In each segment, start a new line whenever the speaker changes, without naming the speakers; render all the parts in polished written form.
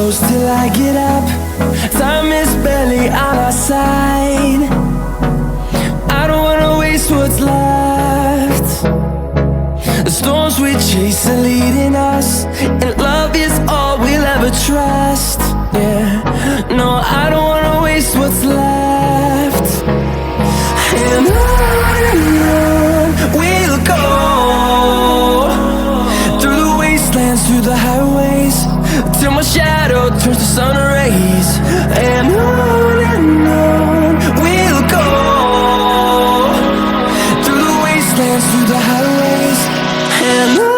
close till I get up. Time is barely on our side. I don't wanna waste what's left. The storms we chase are leading us, and love is all we'll ever trust. Yeah, no, I don't wanna waste what's left. And on we'll go, through the wastelands, through the highways, till my shadow turns to sun rays. And on we'll go, through the wastelands, through the highways, and on.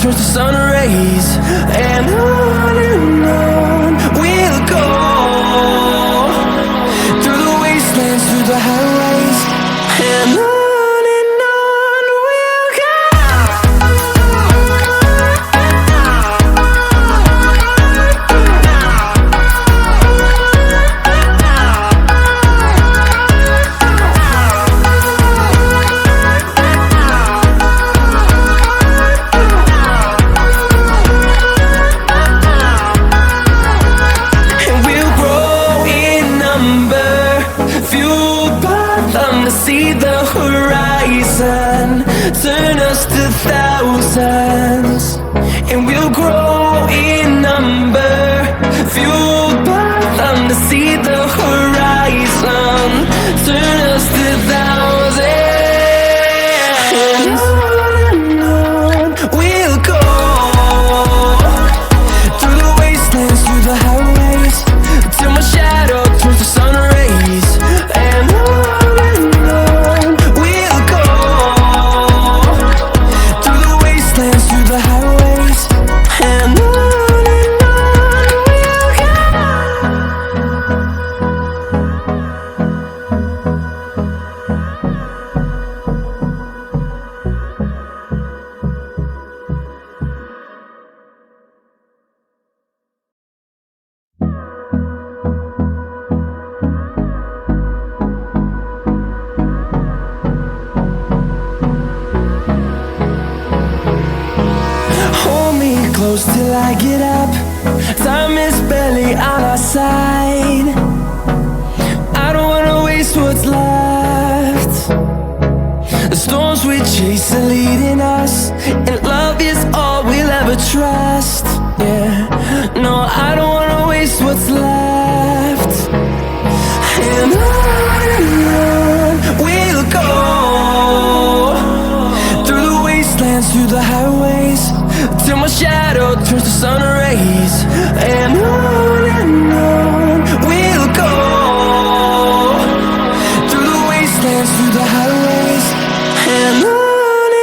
Turns to sun rays, and on we'll go, through the wastelands, through the highways, and on we'll go. See the horizon, turn us to thousands, and we'll grow in number, fueled by them to see the horizon, turn us to thousands, and on we'll go, through the wastelands, through the highways, till my shadow turns to sun rays, and on. Close till I get up. Time is barely on our side. I don't wanna waste what's left. The storms we chase are leading us, and love is all we'll ever trust. Yeah, no, I don't wanna waste what's left. And on we'll go, through the wastelands, through the highways, till my shadow turns to sun rays, and on we'll go, through the wastelands, through the highways, and on.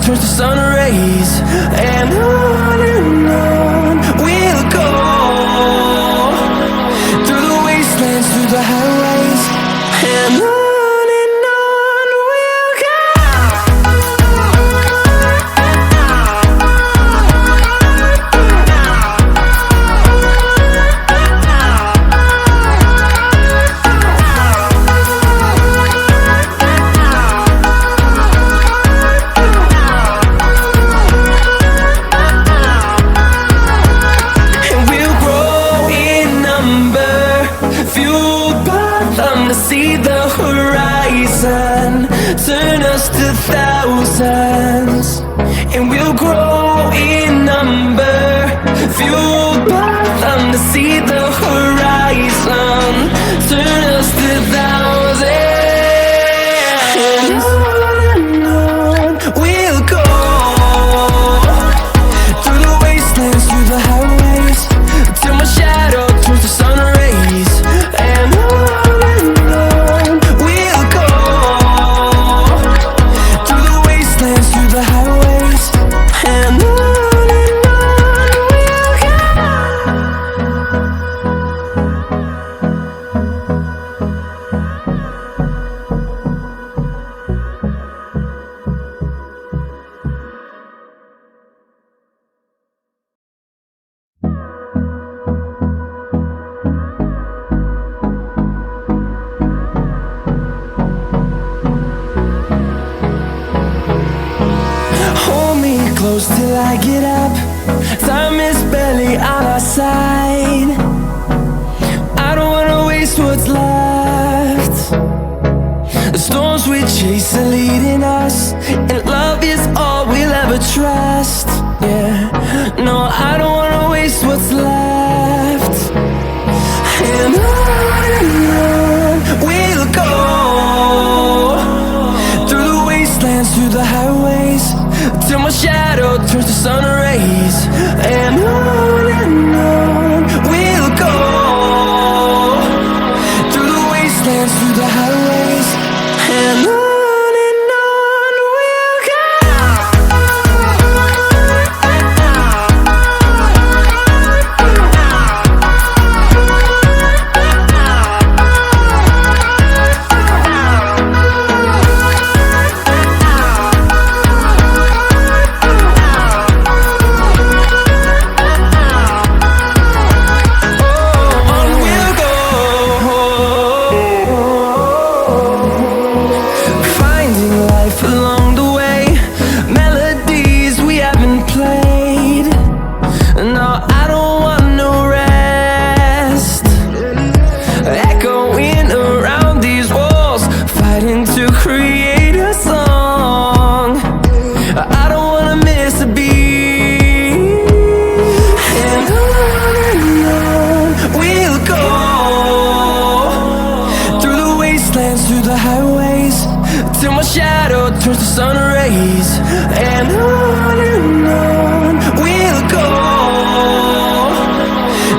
turns to sun rays, and on we'll go, through the wastelands, through the highways, and on we'll go. See the horizon turn us to thousands, and we'll grow in number, fueled by them to see the horizon turn us to thousands, and on we'll go, through the wastelands, through the highways, till my shadow turns to sun rays, and on close till I get up. Time is barely on our side. I don't wanna waste what's left. The storms we chase are leading us, and love is all we'll ever trust. Yeah, no, I don't wanna waste what's left. And on we'll go, through the wastelands, through the highways, till my shadow turns to sun rays, and on we'll go, through the wastelands, through the highways, and on. Through the highways, till my shadow turns to sun rays, and on we'll go,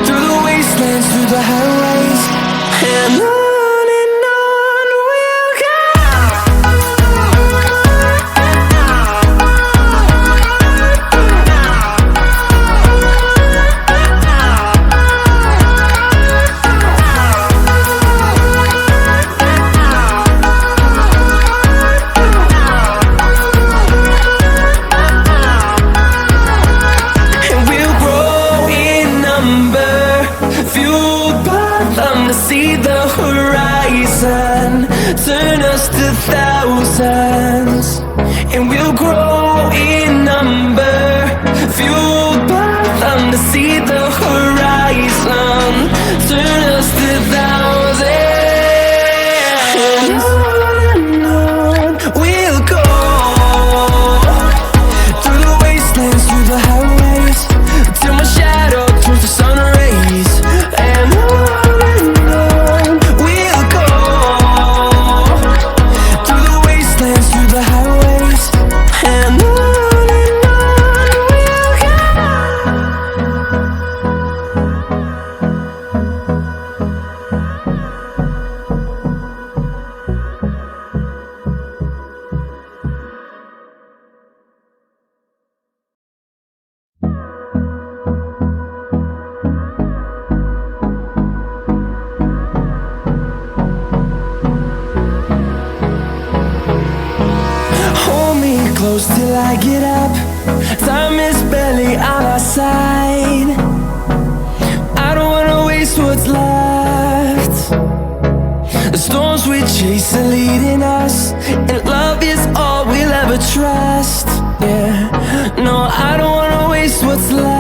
through the wastelands, through the highways, and on. See the horizon turn us to thousands, and we'll grow in number, fueled by them to see the horizon turn us to thousands, and on we'll go, through the wastelands, through the highways, till my shadow turns to sun rays, and on. close till I get up. Time is barely on our side. I don't wanna waste what's left. The storms we chase are leading us, and love is all we'll ever trust. Yeah, no, I don't wanna waste what's left.